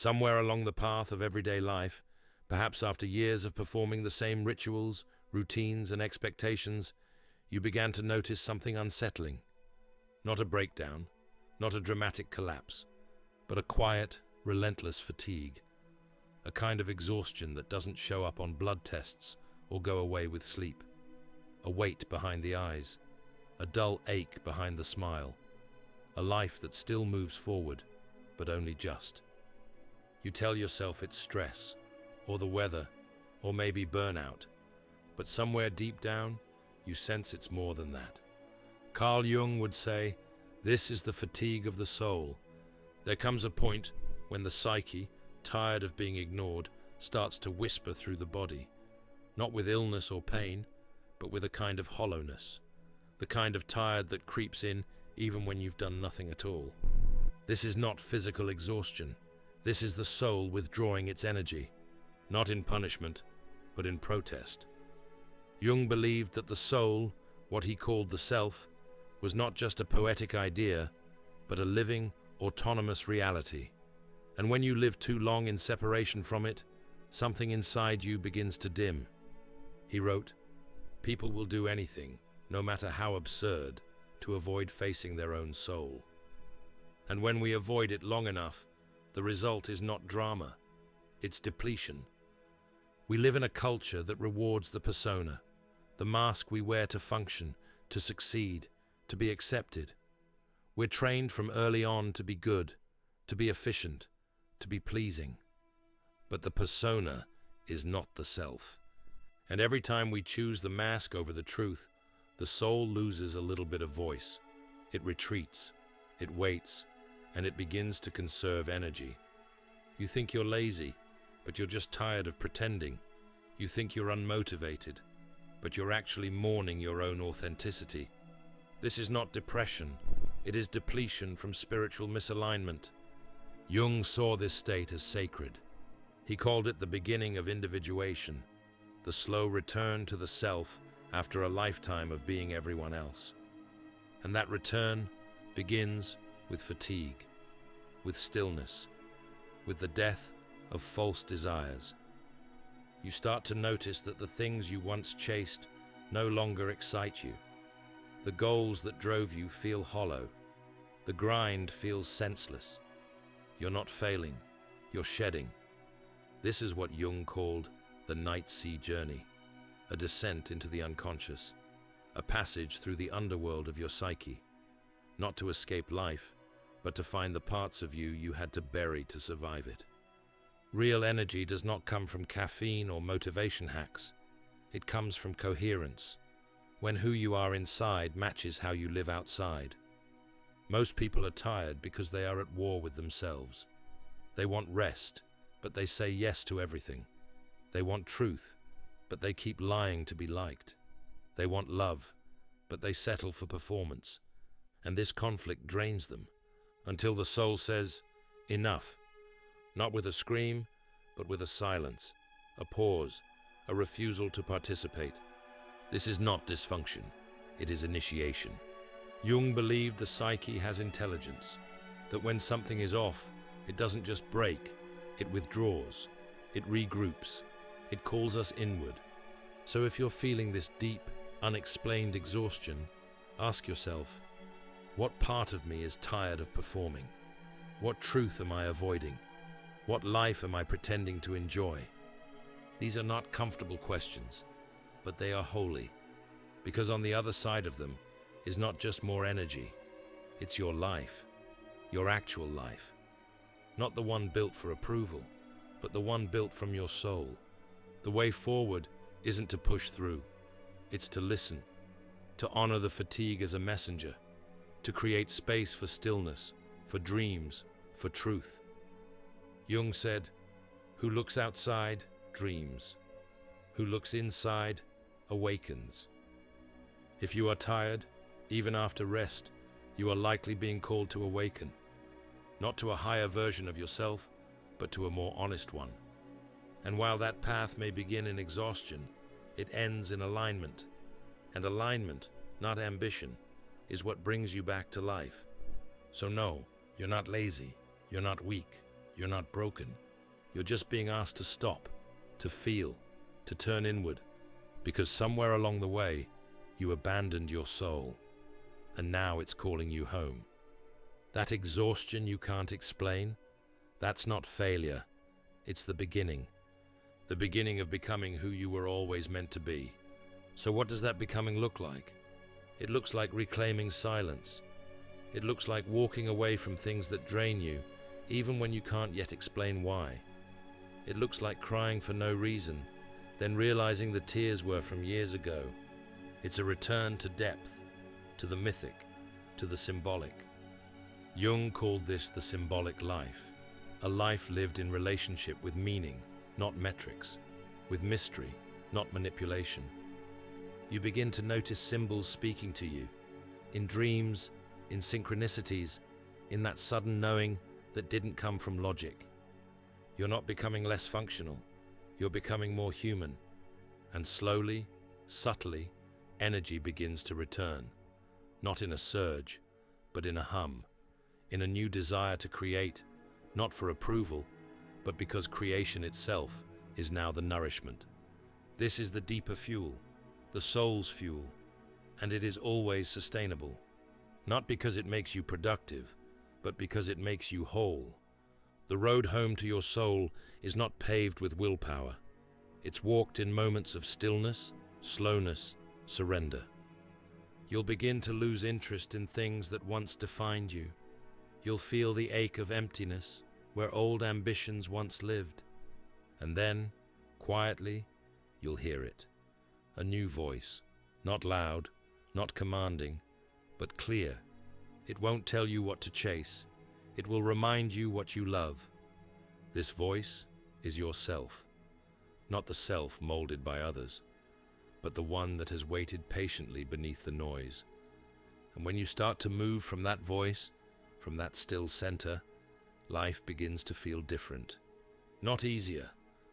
Somewhere along the path of everyday life, perhaps after years of performing the same rituals, routines, and expectations, you began to notice something unsettling. Not a breakdown, not a dramatic collapse, but a quiet, relentless fatigue. A kind of exhaustion that doesn't show up on blood tests or go away with sleep. A weight behind the eyes, a dull ache behind the smile. A life that still moves forward, but only just. You tell yourself it's stress, or the weather, or maybe burnout, but somewhere deep down, you sense it's more than that. Carl Jung would say, this is the fatigue of the soul. There comes a point when the psyche, tired of being ignored, starts to whisper through the body, not with illness or pain, but with a kind of hollowness, the kind of tired that creeps in even when you've done nothing at all. This is not physical exhaustion. This is the soul withdrawing its energy, not in punishment, but in protest. Jung believed that the soul, what he called the self, was not just a poetic idea, but a living, autonomous reality. And when you live too long in separation from it, something inside you begins to dim. He wrote, "People will do anything, no matter how absurd, to avoid facing their own soul. And when we avoid it long enough, the result is not drama, it's depletion. We live in a culture that rewards the persona, the mask we wear to function, to succeed, to be accepted. We're trained from early on to be good, to be efficient, to be pleasing. But the persona is not the self. And every time we choose the mask over the truth, the soul loses a little bit of voice. It retreats, it waits, and it begins to conserve energy. You think you're lazy, but you're just tired of pretending. You think you're unmotivated, but you're actually mourning your own authenticity. This is not depression, it is depletion from spiritual misalignment. Jung saw this state as sacred. He called it the beginning of individuation, the slow return to the self after a lifetime of being everyone else. And that return begins with fatigue, with stillness, with the death of false desires. You start to notice that the things you once chased no longer excite you. The goals that drove you feel hollow. The grind feels senseless. You're not failing, you're shedding. This is what Jung called the night sea journey, a descent into the unconscious, a passage through the underworld of your psyche, not to escape life, but to find the parts of you had to bury to survive it. Real energy does not come from caffeine or motivation hacks. It comes from coherence, when who you are inside matches how you live outside. Most people are tired because they are at war with themselves. They want rest, but they say yes to everything. They want truth, but they keep lying to be liked. They want love, but they settle for performance. And this conflict drains them, until the soul says, enough. Not with a scream, but with a silence, a pause, a refusal to participate. This is not dysfunction, it is initiation. Jung believed the psyche has intelligence, that when something is off, it doesn't just break, it withdraws, it regroups, it calls us inward. So if you're feeling this deep, unexplained exhaustion, ask yourself, what part of me is tired of performing? What truth am I avoiding? What life am I pretending to enjoy? These are not comfortable questions, but they are holy, because on the other side of them is not just more energy, it's your life, your actual life. Not the one built for approval, but the one built from your soul. The way forward isn't to push through, it's to listen, to honor the fatigue as a messenger, to create space for stillness, for dreams, for truth. Jung said, who looks outside, dreams. Who looks inside, awakens. If you are tired, even after rest, you are likely being called to awaken, not to a higher version of yourself, but to a more honest one. And while that path may begin in exhaustion, it ends in alignment. And alignment, not ambition, is what brings you back to life. So no, you're not lazy, you're not weak, You're not broken. You're just being asked to stop, to feel, to turn inward, because somewhere along the way, you abandoned your soul, and now it's calling you home. That exhaustion you can't explain, that's not failure. It's the beginning of becoming who you were always meant to be. So what does that becoming look like? It looks like reclaiming silence. It looks like walking away from things that drain you, even when you can't yet explain why. It looks like crying for no reason, then realizing the tears were from years ago. It's a return to depth, to the mythic, to the symbolic. Jung called this the symbolic life, a life lived in relationship with meaning, not metrics, with mystery, not manipulation. You begin to notice symbols speaking to you, in dreams, in synchronicities, in that sudden knowing that didn't come from logic. You're not becoming less functional, you're becoming more human, and slowly, subtly, energy begins to return, not in a surge, but in a hum, in a new desire to create, not for approval, but because creation itself is now the nourishment. This is the deeper fuel, the soul's fuel, and it is always sustainable, not because it makes you productive, but because it makes you whole. The road home to your soul is not paved with willpower. It's walked in moments of stillness, slowness, surrender. You'll begin to lose interest in things that once defined you. You'll feel the ache of emptiness where old ambitions once lived. And then, quietly, you'll hear it. A new voice, not loud, not commanding, but clear. It won't tell you what to chase. It will remind you what you love. This voice is yourself, not the self molded by others, but the one that has waited patiently beneath the noise. And when you start to move from that voice, from that still center, life begins to feel different. Not easier,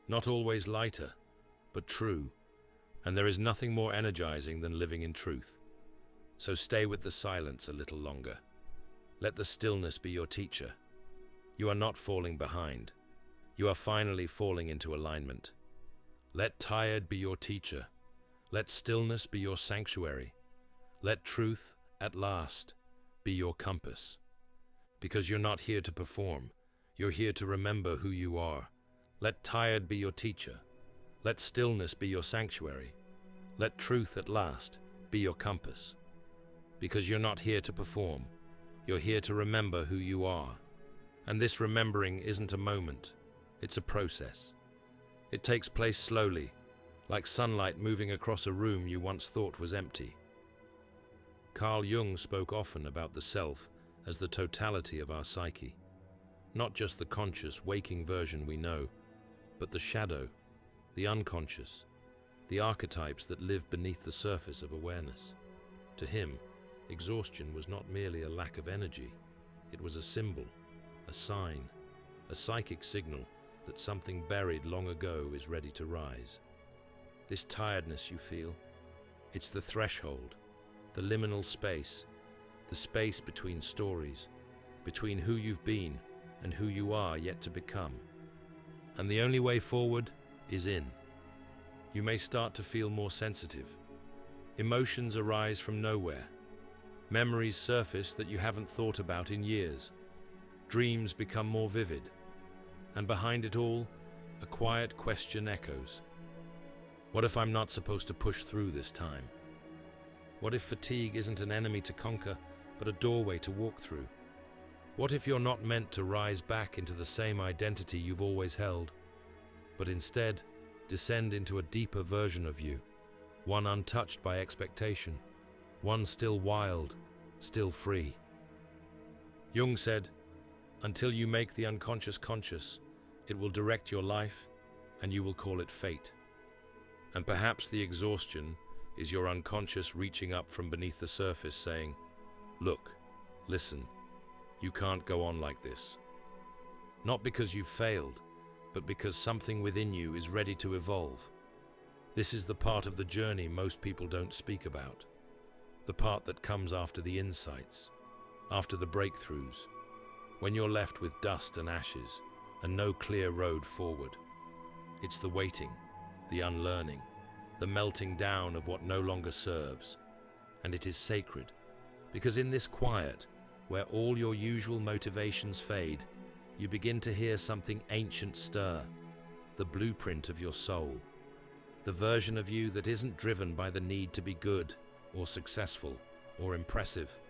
not always lighter, but true. And there is nothing more energizing than living in truth. So stay with the silence a little longer. Let the stillness be your teacher. You are not falling behind. You are finally falling into alignment. Let tired be your teacher. Let stillness be your sanctuary. Let truth, at last, be your compass. Because you're not here to perform. You're here to remember who you are. Let tired be your teacher. Let stillness be your sanctuary. Let truth, at last, be your compass. Because you're not here to perform. You're here to remember who you are. And this remembering isn't a moment. It's a process. It takes place slowly, like sunlight moving across a room you once thought was empty. Carl Jung spoke often about the self as the totality of our psyche. Not just the conscious, waking version we know, but the shadow, the unconscious, the archetypes that live beneath the surface of awareness. To him, exhaustion was not merely a lack of energy. It was a symbol, a sign, a psychic signal that something buried long ago is ready to rise. This tiredness you feel, it's the threshold, the liminal space, the space between stories, between who you've been and who you are yet to become. And the only way forward is in. You may start to feel more sensitive. Emotions arise from nowhere. Memories surface that you haven't thought about in years. Dreams become more vivid. And behind it all, a quiet question echoes. What if I'm not supposed to push through this time? What if fatigue isn't an enemy to conquer, but a doorway to walk through? What if you're not meant to rise back into the same identity you've always held, but instead descend into a deeper version of you, one untouched by expectation, one still wild, still free? Jung said, "Until you make the unconscious conscious, it will direct your life, and you will call it fate." And perhaps the exhaustion is your unconscious reaching up from beneath the surface saying, "Look, listen, you can't go on like this." Not because you've failed, but because something within you is ready to evolve. This is the part of the journey most people don't speak about. The part that comes after the insights, after the breakthroughs, when you're left with dust and ashes, and no clear road forward. It's the waiting, the unlearning, the melting down of what no longer serves. And it is sacred, because in this quiet, where all your usual motivations fade, you begin to hear something ancient stir, the blueprint of your soul, the version of you that isn't driven by the need to be good or successful or impressive,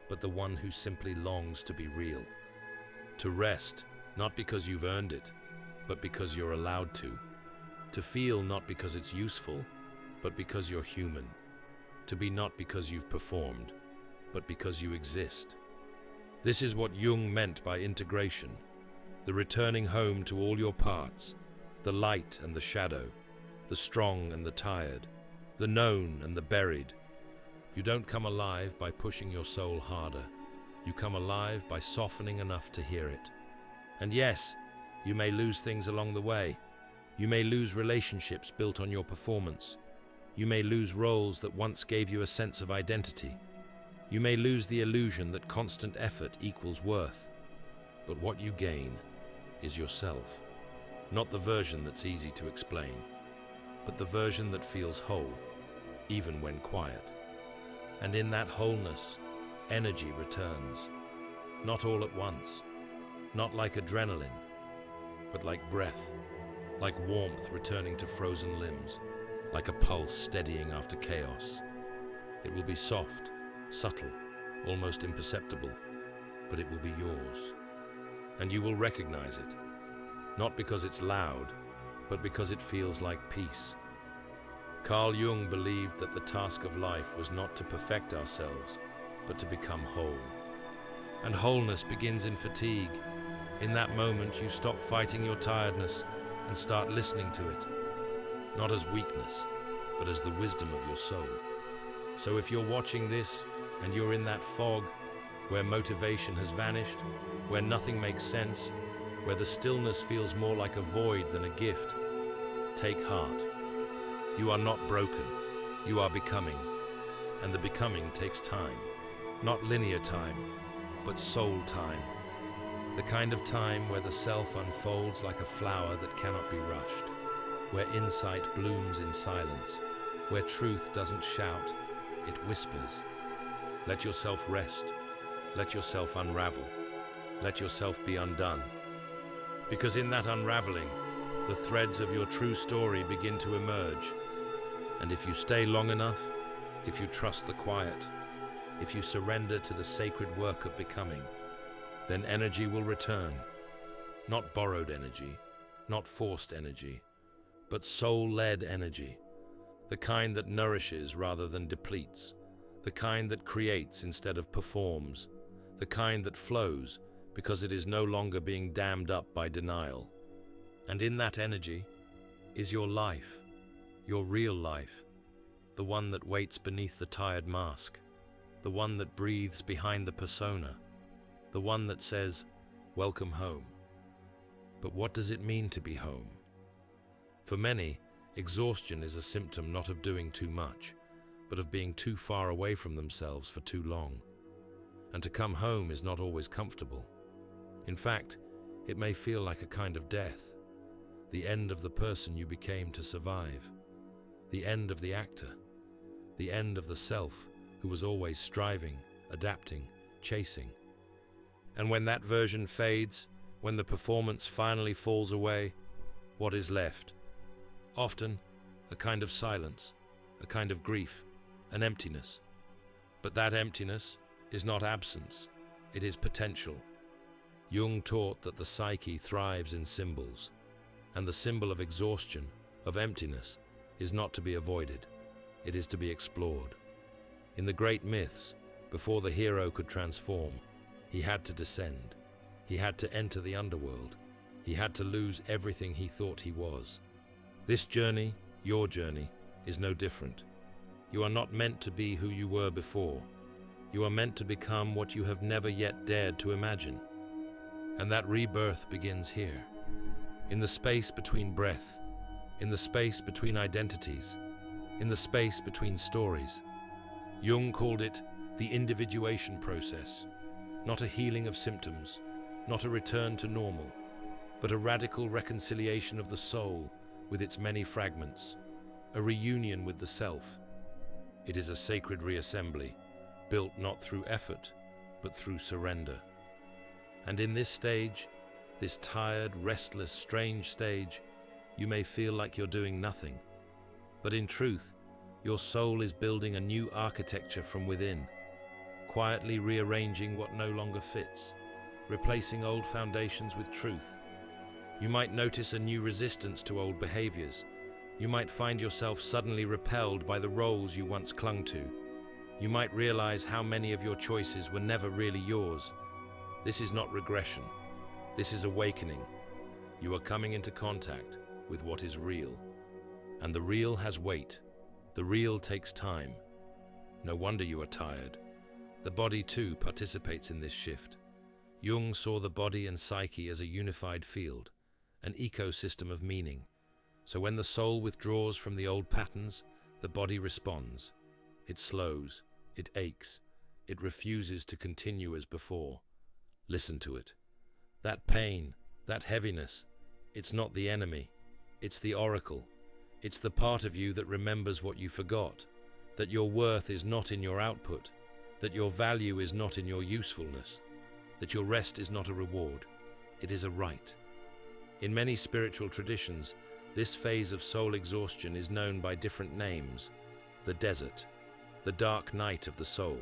but the one who simply longs to be real. To rest, not because you've earned it, but because you're allowed to. To feel not because it's useful, but because you're human. To be not because you've performed, but because you exist. This is what Jung meant by integration, the returning home to all your parts, the light and the shadow, the strong and the tired, the known and the buried. You don't come alive by pushing your soul harder. You come alive by softening enough to hear it. And yes, you may lose things along the way. You may lose relationships built on your performance. You may lose roles that once gave you a sense of identity. You may lose the illusion that constant effort equals worth. But what you gain is yourself. Not the version that's easy to explain, but the version that feels whole, even when quiet. And in that wholeness, energy returns. Not all at once, not like adrenaline, but like breath, like warmth returning to frozen limbs, like a pulse steadying after chaos. It will be soft, subtle, almost imperceptible, but it will be yours. And you will recognize it, not because it's loud, but because it feels like peace. Carl Jung believed that the task of life was not to perfect ourselves, but to become whole. And wholeness begins in fatigue. In that moment, you stop fighting your tiredness and start listening to it, not as weakness, but as the wisdom of your soul. So if you're watching this and you're in that fog where motivation has vanished, where nothing makes sense, where the stillness feels more like a void than a gift, take heart. You are not broken, you are becoming, and the becoming takes time. Not linear time, but soul time. The kind of time where the self unfolds like a flower that cannot be rushed, where insight blooms in silence, where truth doesn't shout, it whispers. Let yourself rest, let yourself unravel, let yourself be undone. Because in that unraveling, the threads of your true story begin to emerge. And if you stay long enough, if you trust the quiet, if you surrender to the sacred work of becoming, then energy will return. Not borrowed energy, not forced energy, but soul-led energy, the kind that nourishes rather than depletes, the kind that creates instead of performs, the kind that flows because it is no longer being dammed up by denial. And in that energy is your life, your real life, the one that waits beneath the tired mask, the one that breathes behind the persona, the one that says, "Welcome home." But what does it mean to be home? For many, exhaustion is a symptom not of doing too much, but of being too far away from themselves for too long. And to come home is not always comfortable. In fact, it may feel like a kind of death, the end of the person you became to survive, the end of the actor, the end of the self who was always striving, adapting, chasing. And when that version fades, when the performance finally falls away, what is left? Often, a kind of silence, a kind of grief, an emptiness. But that emptiness is not absence, it is potential. Jung taught that the psyche thrives in symbols, and the symbol of exhaustion, of emptiness, is not to be avoided, it is to be explored. In the great myths, before the hero could transform, he had to descend. He had to enter the underworld. He had to lose everything he thought he was. This journey, your journey, is no different. You are not meant to be who you were before. You are meant to become what you have never yet dared to imagine. And that rebirth begins here, in the space between breath, in the space between identities, in the space between stories. Jung called it the individuation process, not a healing of symptoms, not a return to normal, but a radical reconciliation of the soul with its many fragments, a reunion with the self. It is a sacred reassembly, built not through effort, but through surrender. And in this stage, this tired, restless, strange stage, you may feel like you're doing nothing. But in truth, your soul is building a new architecture from within, quietly rearranging what no longer fits, replacing old foundations with truth. You might notice a new resistance to old behaviors. You might find yourself suddenly repelled by the roles you once clung to. You might realize how many of your choices were never really yours. This is not regression. This is awakening. You are coming into contact with what is real. And the real has weight. The real takes time. No wonder you are tired. The body too participates in this shift. Jung saw the body and psyche as a unified field, an ecosystem of meaning. So when the soul withdraws from the old patterns, the body responds. It slows, it aches, it refuses to continue as before. Listen to it. That pain, that heaviness, it's not the enemy, it's the oracle. It's the part of you that remembers what you forgot, that your worth is not in your output, that your value is not in your usefulness, that your rest is not a reward, it is a right. In many spiritual traditions, this phase of soul exhaustion is known by different names: the desert, the dark night of the soul,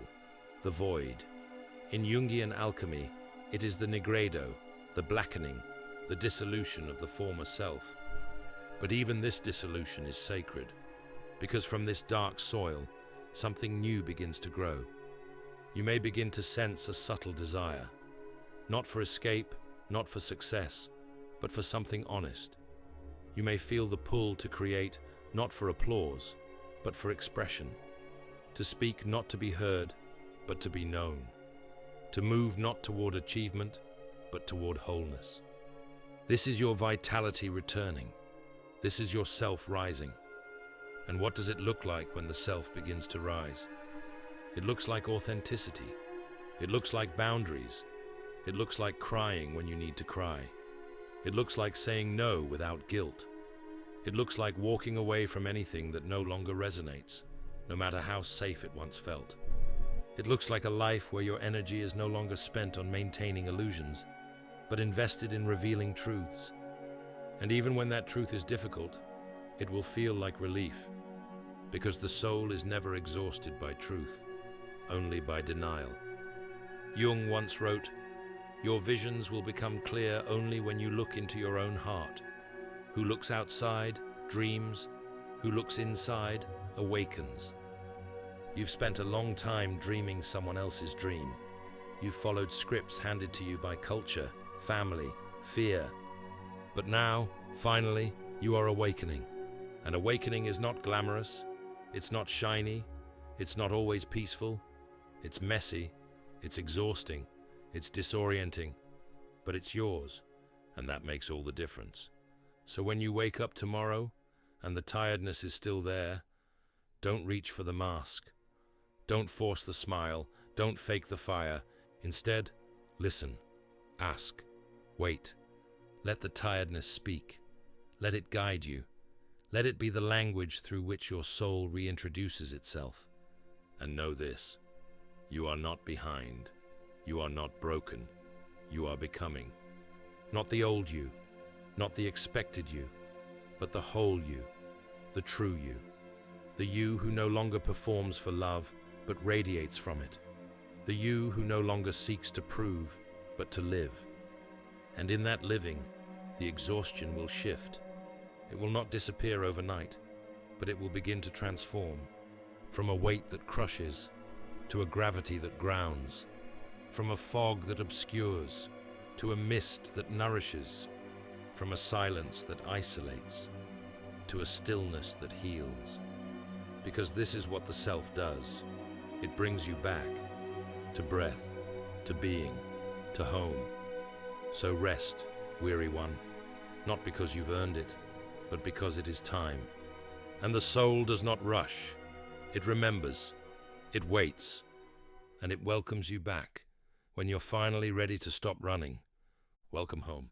the void. In Jungian alchemy, it is the nigredo, the blackening, the dissolution of the former self. But even this dissolution is sacred, because from this dark soil, something new begins to grow. You may begin to sense a subtle desire, not for escape, not for success, but for something honest. You may feel the pull to create, not for applause, but for expression. To speak not to be heard, but to be known. To move not toward achievement, but toward wholeness. This is your vitality returning. This is your self rising. And what does it look like when the self begins to rise? It looks like authenticity. It looks like boundaries. It looks like crying when you need to cry. It looks like saying no without guilt. It looks like walking away from anything that no longer resonates, no matter how safe it once felt. It looks like a life where your energy is no longer spent on maintaining illusions, but invested in revealing truths. And even when that truth is difficult, it will feel like relief, because the soul is never exhausted by truth, only by denial. Jung once wrote, "Your visions will become clear only when you look into your own heart. Who looks outside, dreams. Who looks inside, awakens." You've spent a long time dreaming someone else's dream. You've followed scripts handed to you by culture, family, fear. But now, finally, you are awakening. And awakening is not glamorous, it's not shiny, it's not always peaceful, it's messy, it's exhausting, it's disorienting, but it's yours, and that makes all the difference. So when you wake up tomorrow, and the tiredness is still there, don't reach for the mask. Don't force the smile, don't fake the fire. Instead, listen, ask, wait. Let the tiredness speak. Let it guide you. Let it be the language through which your soul reintroduces itself. And know this, you are not behind. You are not broken. You are becoming. Not the old you, not the expected you, but the whole you, the true you. The you who no longer performs for love, but radiates from it. The you who no longer seeks to prove, but to live. And in that living, the exhaustion will shift. It will not disappear overnight, but it will begin to transform from a weight that crushes to a gravity that grounds, from a fog that obscures to a mist that nourishes, from a silence that isolates to a stillness that heals. Because this is what the self does. It brings you back to breath, to being, to home. So rest, weary one, not because you've earned it, but because it is time. And the soul does not rush. It remembers, it waits, and it welcomes you back when you're finally ready to stop running. Welcome home.